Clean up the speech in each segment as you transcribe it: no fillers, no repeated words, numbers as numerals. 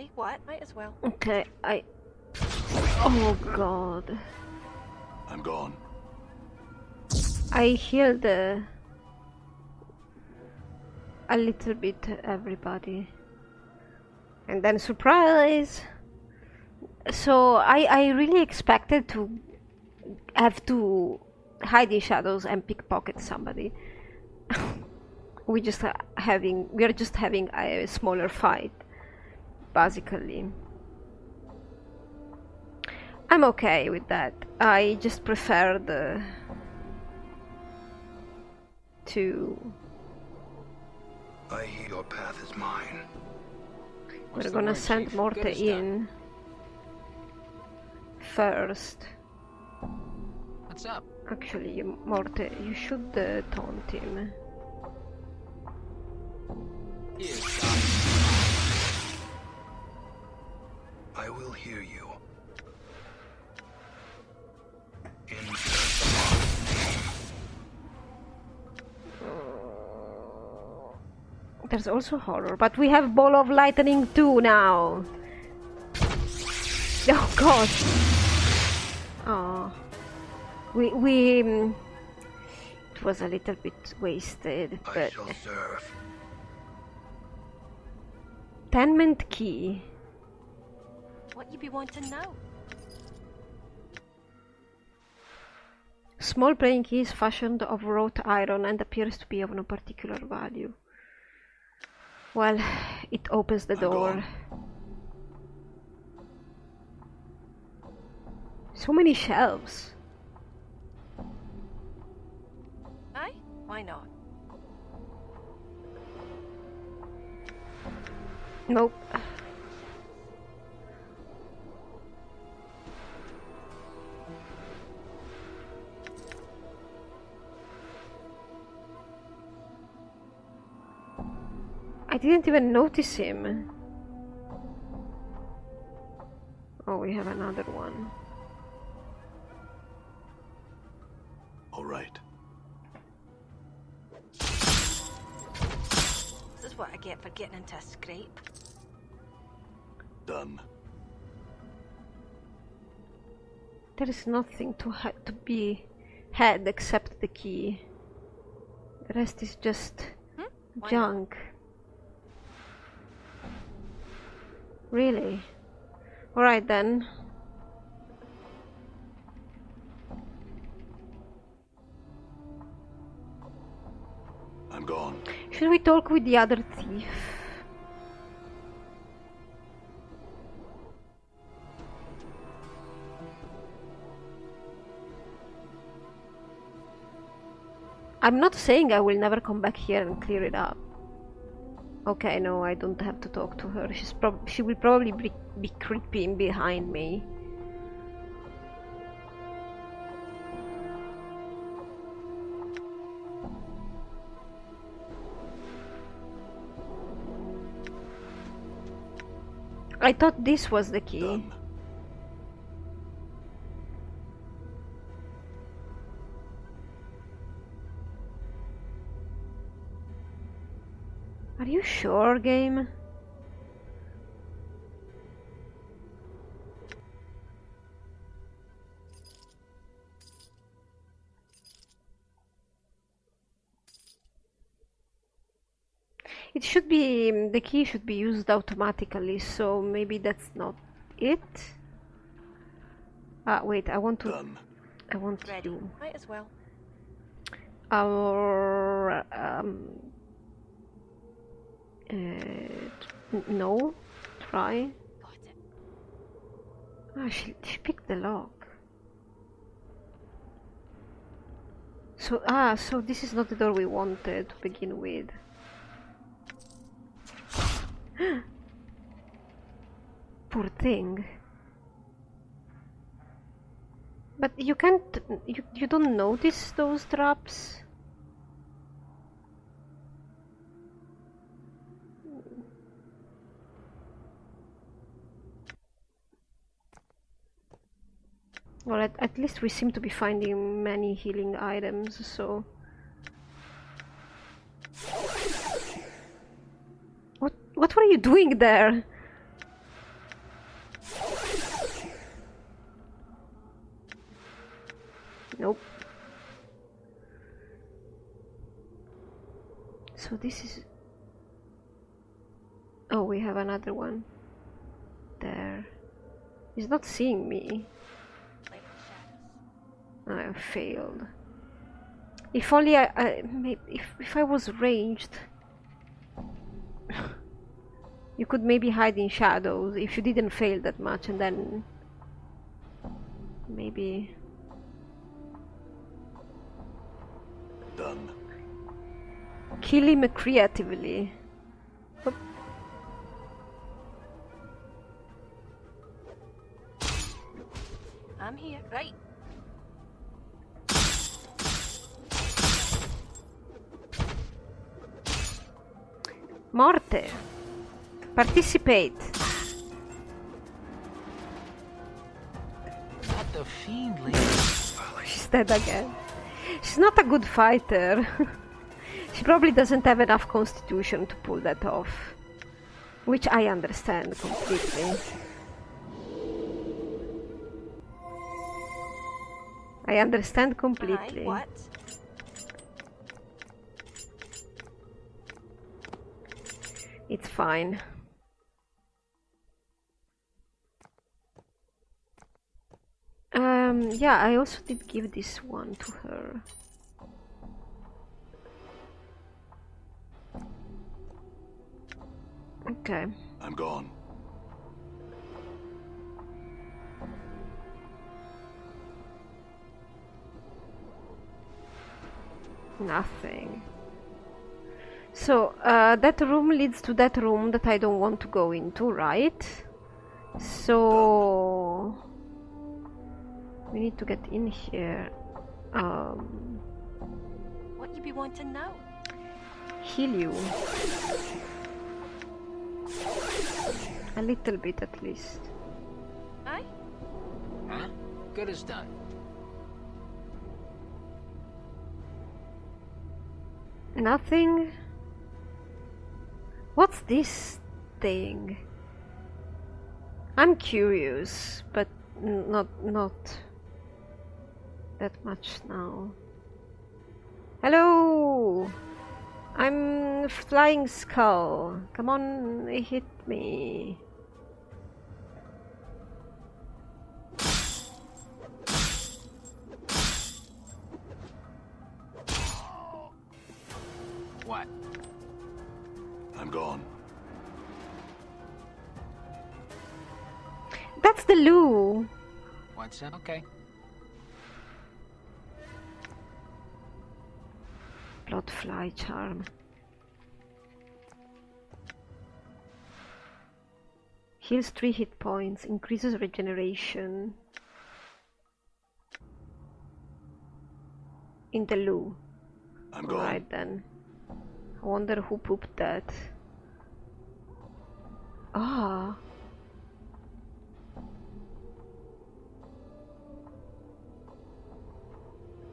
Hey, what? Might as well. Okay, oh god. I'm gone. I healed a little bit everybody. And then surprise! So I really expected to have to hide in shadows and pickpocket somebody. we are just having a smaller fight, basically. I'm okay with that. I just prefer I hear your path is mine. We're gonna send Morte in first. What's up? Actually, Morte, you should taunt him. I will hear you. In There's also horror, but we have Ball of Lightning too now. Oh god. Oh. It was a little bit wasted, I but shall serve. Tenement key. What you be wanting now? Small playing key is fashioned of wrought iron and appears to be of no particular value. Well, it opens the door. So many shelves. Aye? Why not? Nope. I didn't even notice him. Oh, we have another one. All right. This is what I get for getting into a scrape. Done. There is nothing to be had except the key. The rest is just junk. Really? Alright then. I'm gone. Should we talk with the other thief? I'm not saying I will never come back here and clear it up. Okay, no, I don't have to talk to her. She will probably be creeping behind me. I thought this was the key. Done. Are you sure, game? It should be, the key should be used automatically, so maybe that's not it. Wait, I want to... Done. I want Ready. to... Might as well. Our... no. Try. Got it. Ah, she picked the lock. So this is not the door we wanted to begin with. Poor thing. But you can't... You don't notice those traps? Well, at least we seem to be finding many healing items, so... What were you doing there? Nope. So this is... Oh, we have another one. There. He's not seeing me. I failed. If only if I was ranged, you could maybe hide in shadows if you didn't fail that much, and then maybe. Done. Kill him creatively. Oop. I'm here. Right. Morte. Participate. Not the fiend lady. She's dead again. She's not a good fighter. She probably doesn't have enough constitution to pull that off. Which I understand completely. I understand completely. Aye, what? It's fine. Yeah, I also did give this one to her. Okay. I'm gone. Nothing. So, that room leads to that room that I don't want to go into, right? So... we need to get in here. What you be wanting now? Heal you. A little bit at least. Aye? Huh? Good as done. Nothing? What's this thing? I'm curious, but not that much now. Hello! I'm Flying Skull. Come on, hit me. What? I'm gone. That's the Lou. What's that? Okay. Bloodfly charm. Heals 3 hit points, increases regeneration. In the loo. I'm gone. Alright then. I wonder who pooped that. Ah.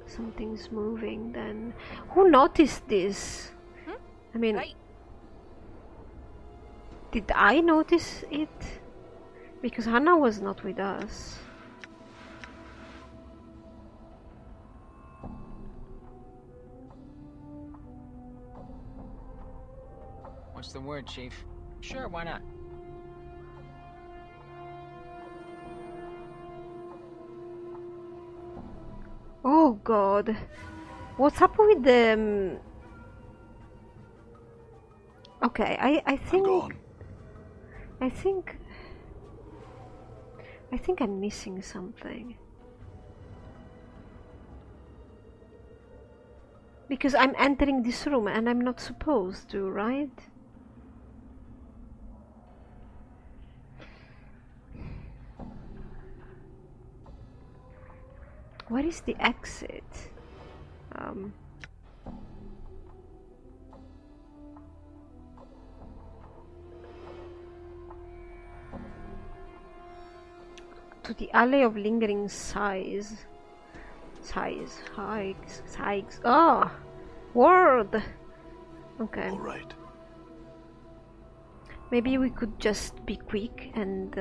Something's moving then. Who noticed this? I mean, Right. did I notice it? Because Hannah was not with us. What's the word, Chief? Sure, why not? Oh god. What's up with the... Okay, I think... I'm gone. I think I'm missing something. Because I'm entering this room and I'm not supposed to, right? Where is the exit? To the alley of lingering sighs. Sighs. Oh! Word! Okay. All right. Maybe we could just be quick and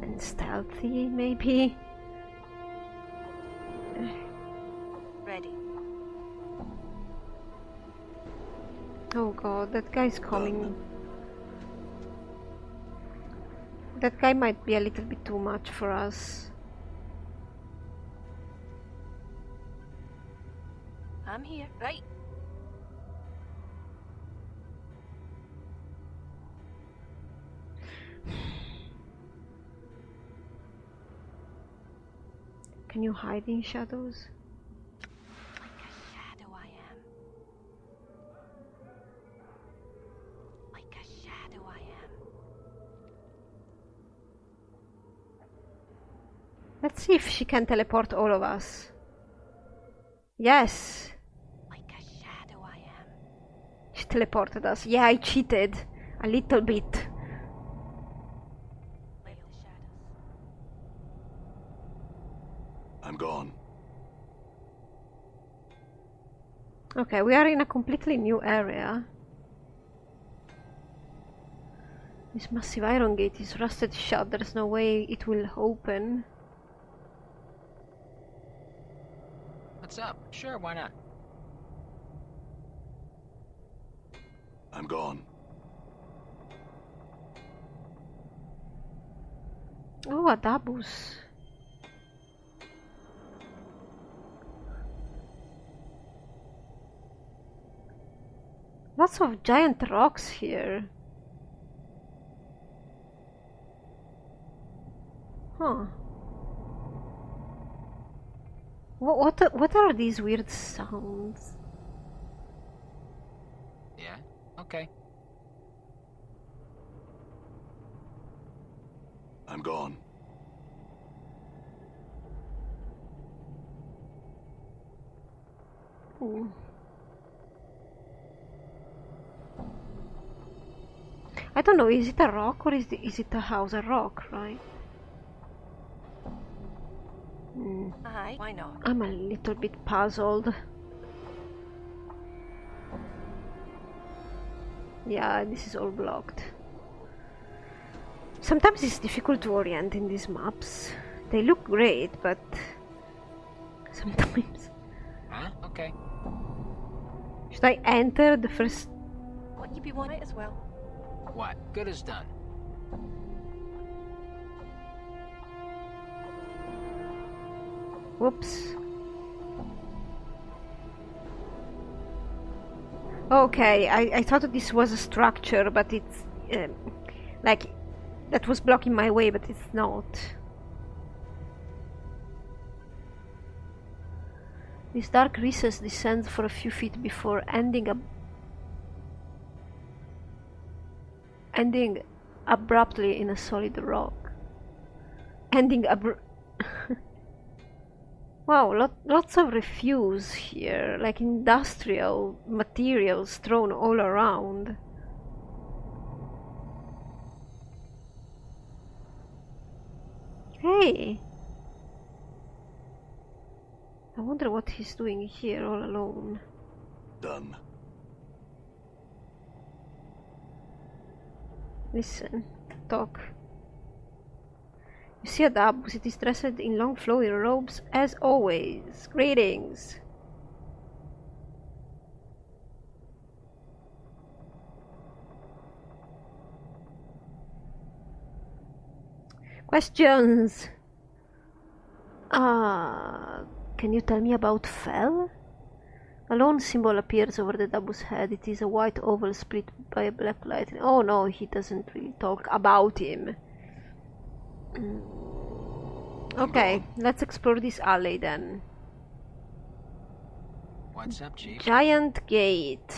And stealthy, maybe? Ready. Oh god, that guy's coming. That guy might be a little bit too much for us. I'm here. Right. Can you hide in shadows? Like a shadow I am. Like a shadow I am. Let's see if she can teleport all of us. Yes! Like a shadow I am. She teleported us. Yeah, I cheated. A little bit. Like the shadows. I'm gone. Okay, we are in a completely new area. This massive iron gate is rusted shut. There's no way it will open. What's up? Sure, why not? I'm gone. Oh, Adabus. Lots of giant rocks here. Huh. What are these weird sounds? Yeah? Okay. I'm gone. Hmm. I don't know, is it a rock or is it a house? A rock, right? Hmm. Aye. Why not? I'm a little bit puzzled. Yeah, this is all blocked. Sometimes it's difficult to orient in these maps. They look great, but sometimes... Huh? Okay. Should I enter the first... What you be wanting as well. What? Good as done. Whoops. Okay, I thought this was a structure, but it's... like... that was blocking my way, but it's not. This dark recess descends for a few feet before ending abruptly in a solid rock. Wow, lots of refuse here, like industrial materials thrown all around. Hey! I wonder what he's doing here all alone. Done. Listen, talk. You see Adabus, it is dressed in long flowing robes as always. Greetings! Questions! Can you tell me about Fel? A lone symbol appears over the Dabus' head. It is a white oval split by a black light. Oh no, he doesn't really talk about him. Okay, let's explore this alley then. What's up, Chief? Giant gate.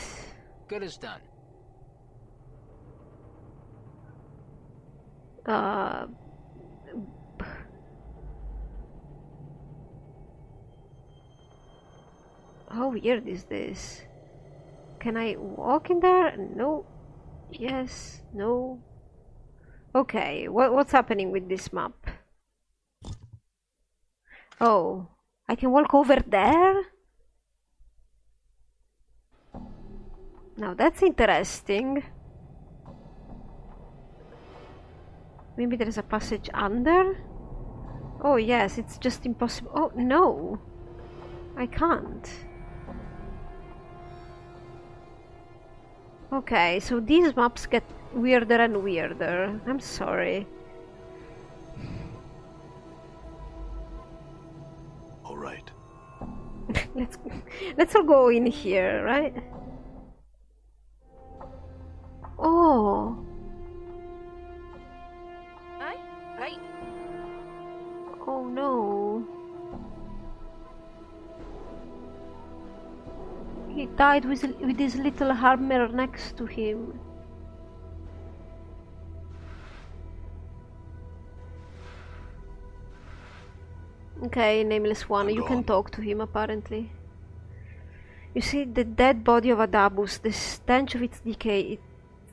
Good as done. How weird is this? Can I walk in there? No. Yes. No. Okay, what's happening with this map? Oh, I can walk over there? Now that's interesting. Maybe there is a passage under? Oh yes, it's just impossible. Oh no! I can't. Okay, so these maps get weirder and weirder. I'm sorry. All right. let's all go in here, right? Oh. Right. Oh no. He died with his little hammer next to him. Okay, Nameless One, you can talk to him apparently. You see the dead body of Adabus, the stench of its decay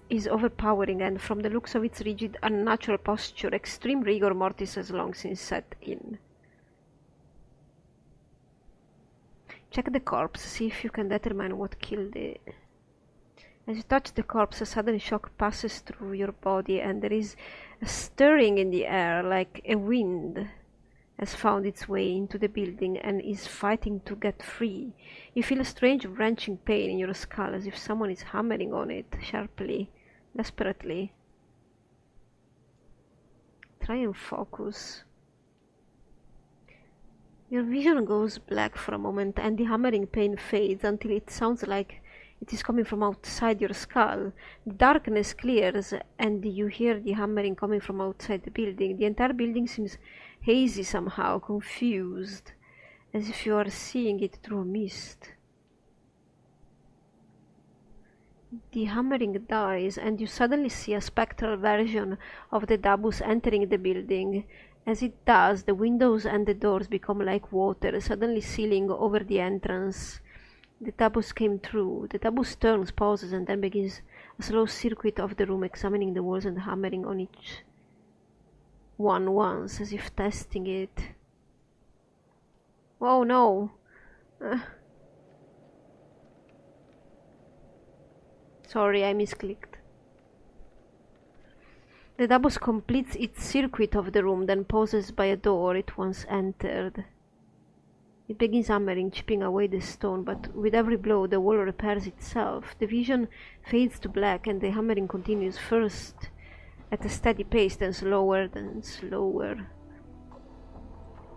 is overpowering, and from the looks of its rigid, unnatural posture, extreme rigor mortis has long since set in. Check the corpse, see if you can determine what killed it. As you touch the corpse, a sudden shock passes through your body, and there is a stirring in the air, like a wind has found its way into the building and is fighting to get free. You feel a strange wrenching pain in your skull, as if someone is hammering on it, sharply, desperately. Try and focus. Your vision goes black for a moment, and the hammering pain fades until it sounds like it is coming from outside your skull. The darkness clears, and you hear the hammering coming from outside the building. The entire building seems hazy somehow, confused, as if you are seeing it through a mist. The hammering dies, and you suddenly see a spectral version of the Dabus entering the building. As it does, the windows and the doors become like water, suddenly sealing over the entrance. The Dabus came through. The Dabus turns, pauses, and then begins a slow circuit of the room, examining the walls and hammering on each one once, as if testing it. Oh no! Sorry, I misclicked. The Dabus completes its circuit of the room, then pauses by a door it once entered. It begins hammering, chipping away the stone, but with every blow the wall repairs itself. The vision fades to black, and the hammering continues, first at a steady pace, then slower, then slower.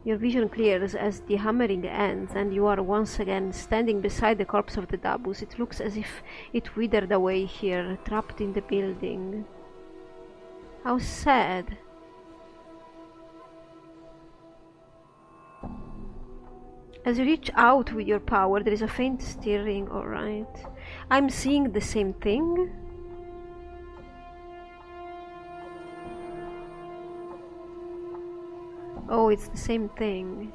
Your vision clears as the hammering ends, and you are once again standing beside the corpse of the Dabus. It looks as if it withered away here, trapped in the building. How sad. As you reach out with your power, there is a faint stirring, alright. I'm seeing the same thing. Oh, it's the same thing.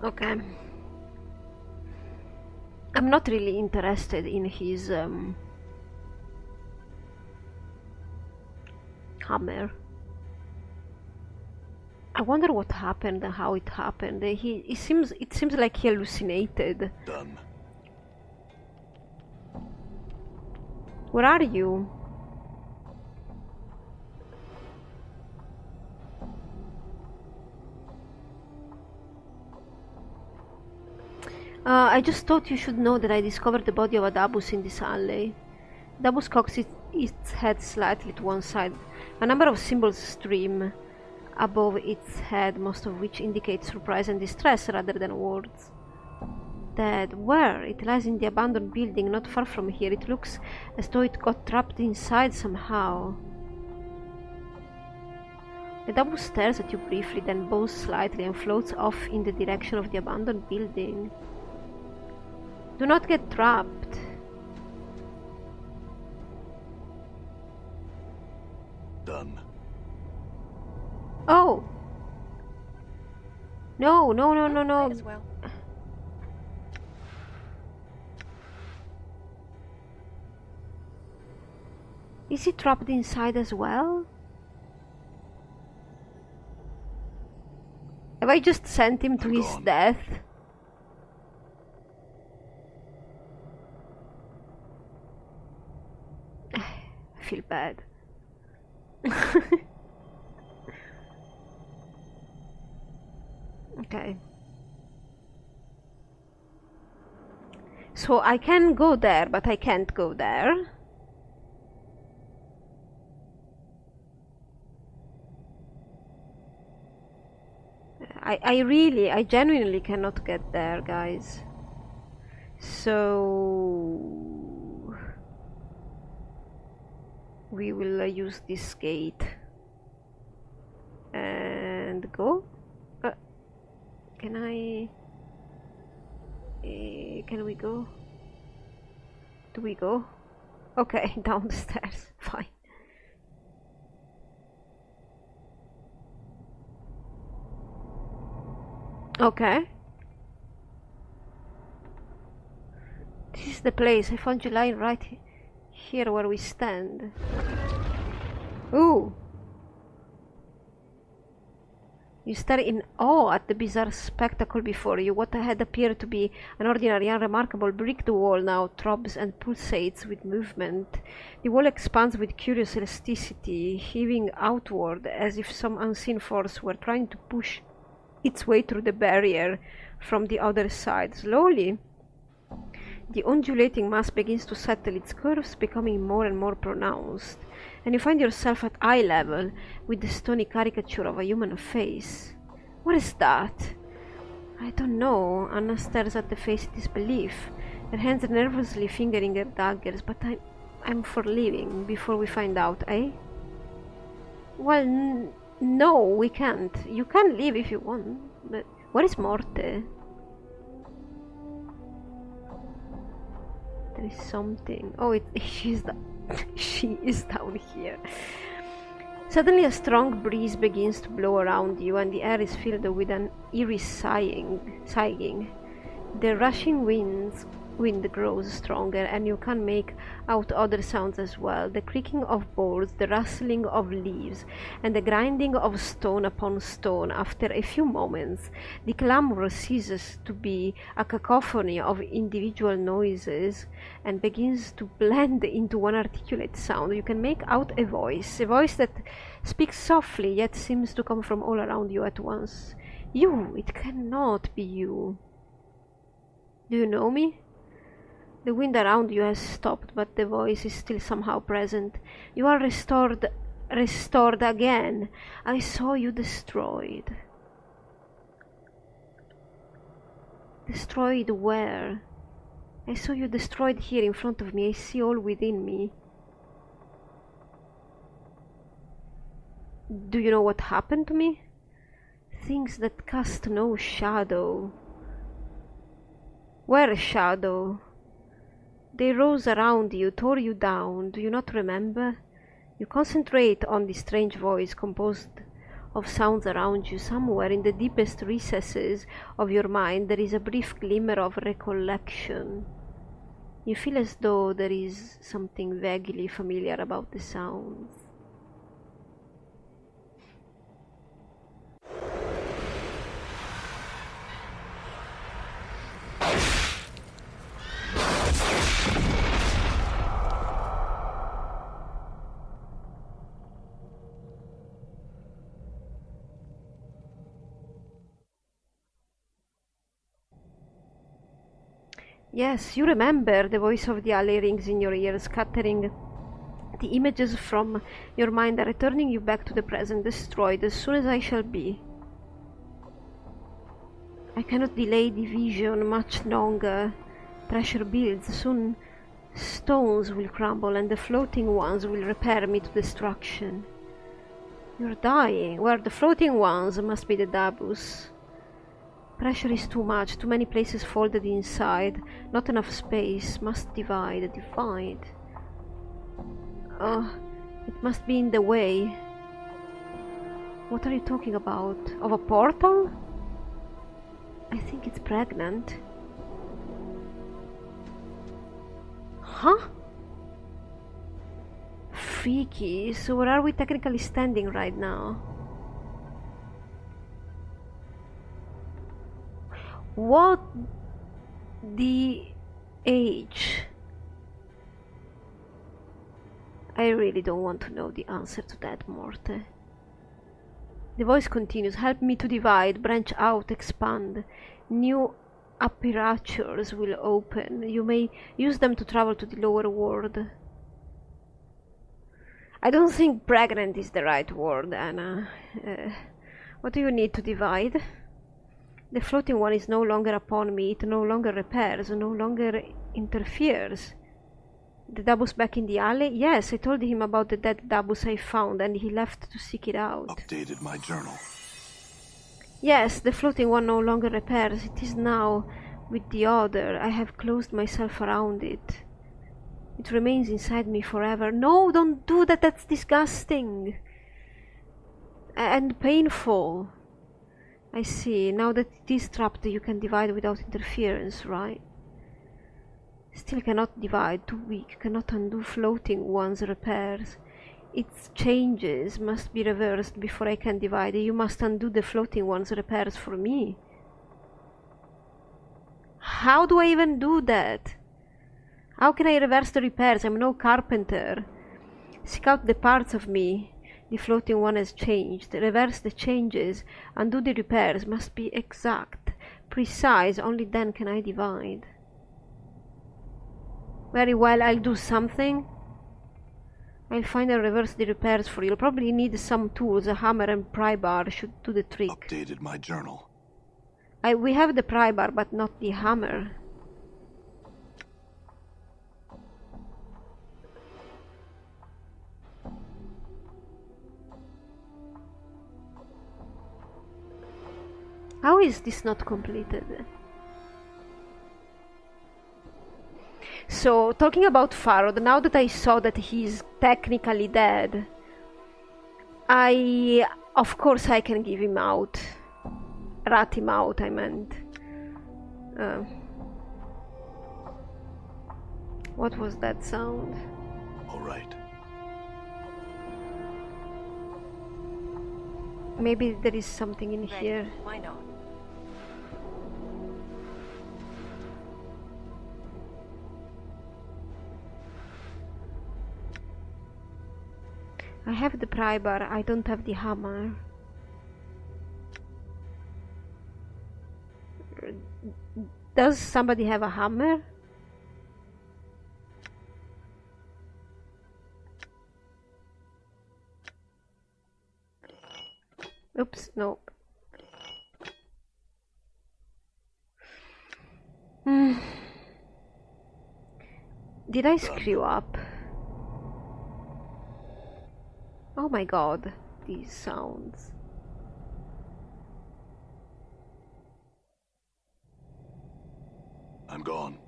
Okay. I'm not really interested in his hammer. I wonder what happened and how it happened. It seems like he hallucinated. Done. Where are you? I just thought you should know that I discovered the body of a Dabus in this alley. Dabus cocks its head slightly to one side. A number of symbols stream above its head, most of which indicate surprise and distress rather than words. Dead. Where? It lies in the abandoned building not far from here. It looks as though it got trapped inside somehow. The Dabus stares at you briefly, then bows slightly and floats off in the direction of the abandoned building. Do not get trapped. Done. Oh! No, no, no, no, no. Might as well. Is he trapped inside as well? Have I just sent him to I'm his gone. death? feel bad. Okay. So I can go there, but I can't go there. I genuinely cannot get there, guys. So we will use this gate and go. Can I? Can we go? Do we go? Okay, down the stairs. Fine. Okay. This is the place. I found you lying right here where we stand. Ooh. You stare in awe at the bizarre spectacle before you. What had appeared to be an ordinary, unremarkable brick wall now throbs and pulsates with movement. The wall expands with curious elasticity, heaving outward as if some unseen force were trying to push its way through the barrier from the other side. Slowly, the undulating mass begins to settle, its curves becoming more and more pronounced, and you find yourself at eye level with the stony caricature of a human face. What is that? I don't know. Anna stares at the face in disbelief, her hands nervously fingering her daggers. But I'm for leaving before we find out, eh? Well, no, we can't. You can leave if you want, but where is Morte? There is something. Oh, she is down here. Suddenly a strong breeze begins to blow around you, and the air is filled with an eerie sighing. The rushing wind grows stronger, and you can make out other sounds as well. The creaking of boards, the rustling of leaves, and the grinding of stone upon stone. After a few moments, the clamor ceases to be a cacophony of individual noises and begins to blend into one articulate sound. You can make out a voice that speaks softly yet seems to come from all around you at once. You! It cannot be you. Do you know me? The wind around you has stopped, but the voice is still somehow present. You are restored again. I saw you destroyed. Destroyed where? I saw you destroyed here in front of me. I see all within me. Do you know what happened to me? Things that cast no shadow. Where a shadow? They rose around you, tore you down. Do you not remember? You concentrate on the strange voice composed of sounds around you. Somewhere in the deepest recesses of your mind there is a brief glimmer of recollection. You feel as though there is something vaguely familiar about the sounds. Yes, you remember. The voice of the alley rings in your ears, scattering the images from your mind and returning you back to the present, destroyed as soon as I shall be. I cannot delay the vision much longer. Pressure builds. Soon stones will crumble and the floating ones will repair me to destruction. You're dying. Where the floating ones must be the Dabus. Pressure is too much, too many places folded inside, not enough space, must divide. Oh, it must be in the way. What are you talking about? Of a portal? I think it's pregnant. Huh? Freaky, so where are we technically standing right now? What the age? I really don't want to know the answer to that, Morte. The voice continues. Help me to divide, branch out, expand. New apertures will open. You may use them to travel to the lower world. I don't think pregnant is the right word, Anna. What do you need to divide? The floating one is no longer upon me. It no longer repairs, no longer interferes. The Dabus back in the alley? Yes, I told him about the dead Dabus I found, and he left to seek it out. Updated my journal. Yes, the floating one no longer repairs. It is now with the other. I have closed myself around it. It remains inside me forever. No, don't do that. That's disgusting. And painful. I see. Now that it is trapped, you can divide without interference, right? Still cannot divide. Too weak. Cannot undo floating one's repairs. Its changes must be reversed before I can divide. You must undo the floating one's repairs for me. How do I even do that? How can I reverse the repairs? I'm no carpenter. Seek out the parts of me. The floating one has changed. Reverse the changes. Undo the repairs. Must be exact. Precise. Only then can I divide. Very well, I'll do something. I'll find and reverse the repairs for you. You'll probably need some tools. A hammer and pry bar should do the trick. Updated my journal. We have the pry bar, but not the hammer. How is this not completed? So, talking about Farod, now that I saw that he's technically dead, of course I can give him out. Rat him out, I meant. What was that sound? All right. Maybe there is something in here. Why not? I have the pry bar, I don't have the hammer. Does somebody have a hammer? Oops, no. Did I screw up? Oh my god, these sounds. I'm gone.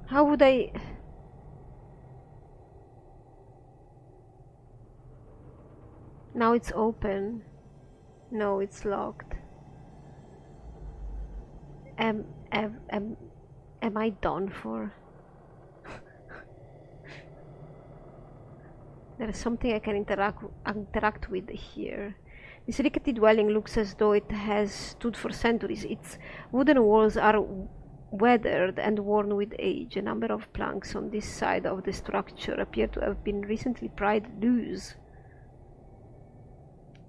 How would I... Now it's open. No, it's locked. Am I done for? There is something I can interact with here. This rickety dwelling looks as though it has stood for centuries. Its wooden walls are weathered and worn with age. A number of planks on this side of the structure appear to have been recently pried loose.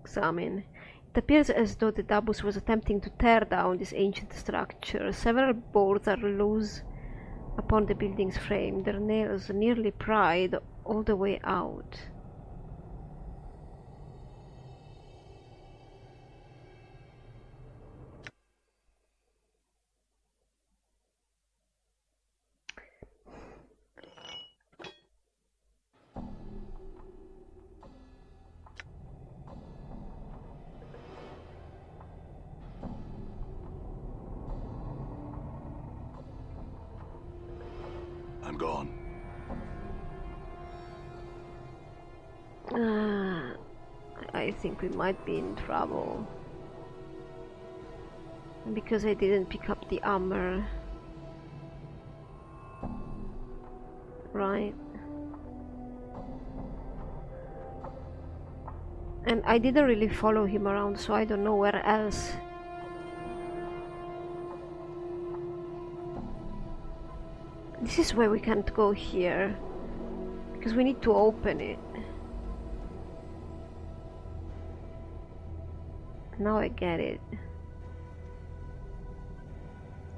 Examine. It appears as though the Dabus was attempting to tear down this ancient structure. Several boards are loose upon the building's frame, their nails nearly pried all the way out. I'm gone. I think we might be in trouble. Because I didn't pick up the armor. Right. And I didn't really follow him around, so I don't know where else This is why we can't go here. Because we need to open it. Now I get it.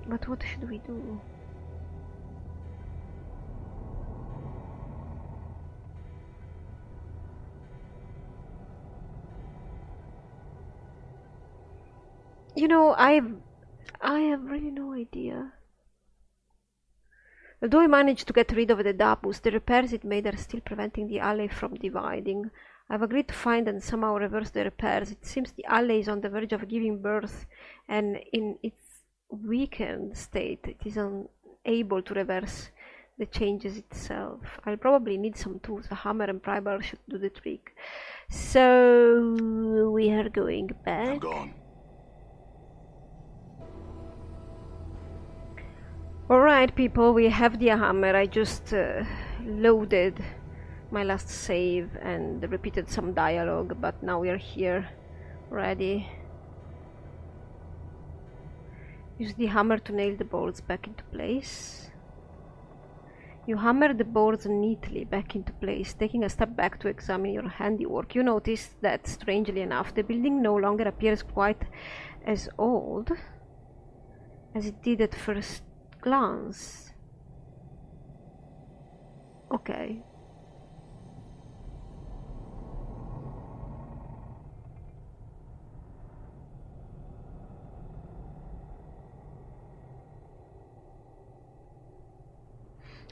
But what should we do? You know, I have really no idea. Although I managed to get rid of the Dabus, the repairs it made are still preventing the alley from dividing. I've agreed to find and somehow reverse the repairs. It seems the alley is on the verge of giving birth, and in its weakened state, it is unable to reverse the changes itself. I'll probably need some tools. A hammer and pry bar should do the trick. So we are going back. I'm gone. Alright people, we have the hammer. I just loaded my last save and repeated some dialogue, but now we are here ready. Use the hammer to nail the boards back into place. You hammer the boards neatly back into place, taking a step back to examine your handiwork. You notice that, strangely enough, the building no longer appears quite as old as it did at first glance. Okay.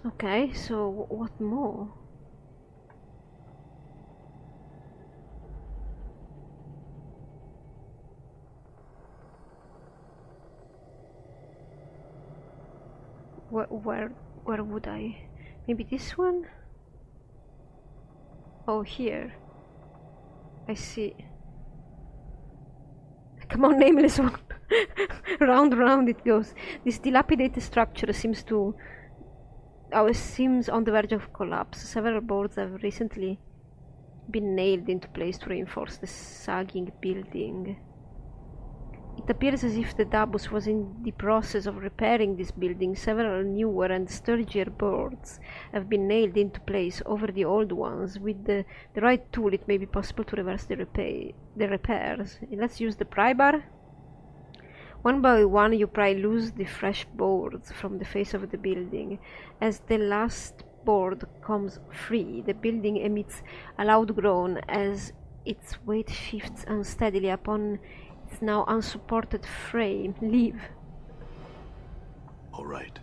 Okay, so what more? Where would I? Maybe this one? Oh, here. I see. Come on, nameless one. Round it goes. This dilapidated structure seems on the verge of collapse. Several boards have recently been nailed into place to reinforce the sagging building. It appears as if the Dabus was in the process of repairing this building. Several newer and sturdier boards have been nailed into place over the old ones. With the right tool, it may be possible to reverse the repairs. Let's use the pry bar. One by one, you pry loose the fresh boards from the face of the building. As the last board comes free, the building emits a loud groan as its weight shifts unsteadily upon its now unsupported frame. Leave. All right.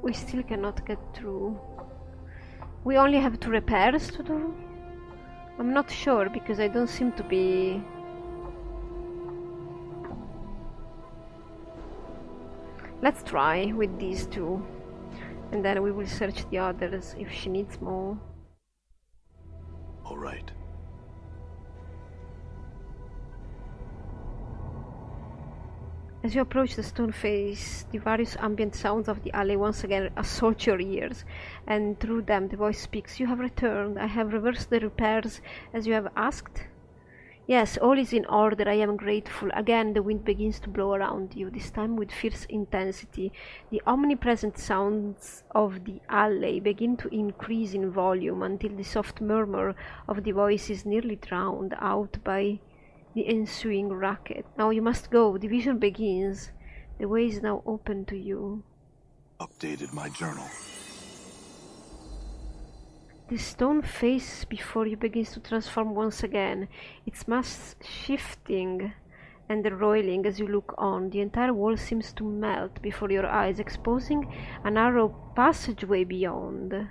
We still cannot get through. We only have 2 repairs to do? I'm not sure because I don't seem to be... Let's try with these 2 and then we will search the others if she needs more. All right. As you approach the stone face, the various ambient sounds of the alley once again assault your ears, and through them the voice speaks. You have returned. I have reversed the repairs as you have asked. Yes, all is in order. I am grateful. Again, the wind begins to blow around you, this time with fierce intensity. The omnipresent sounds of the alley begin to increase in volume until the soft murmur of the voice is nearly drowned out by the ensuing racket. Now you must go. The vision begins. The way is now open to you. Updated my journal. The stone face before you begins to transform once again, its mass shifting and roiling as you look on. The entire wall seems to melt before your eyes, exposing a narrow passageway beyond.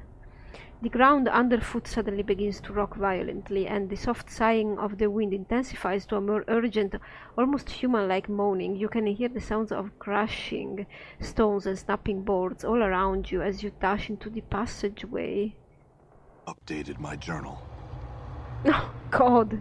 The ground underfoot suddenly begins to rock violently, and the soft sighing of the wind intensifies to a more urgent, almost human-like moaning. You can hear the sounds of crashing stones and snapping boards all around you as you dash into the passageway. Updated my journal. Oh, God.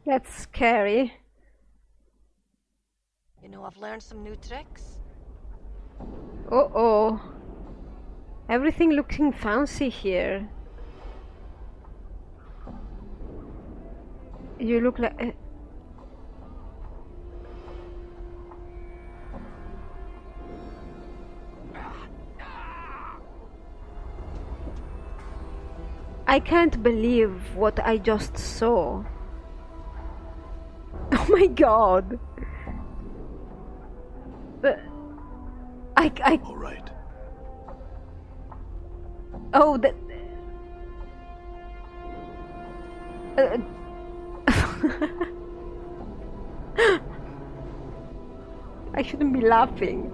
That's scary. You know, I've learned some new tricks. Uh-oh. Everything looking fancy here. You look like... I can't believe what I just saw. Oh my god. I All right. Oh, that... I shouldn't be laughing.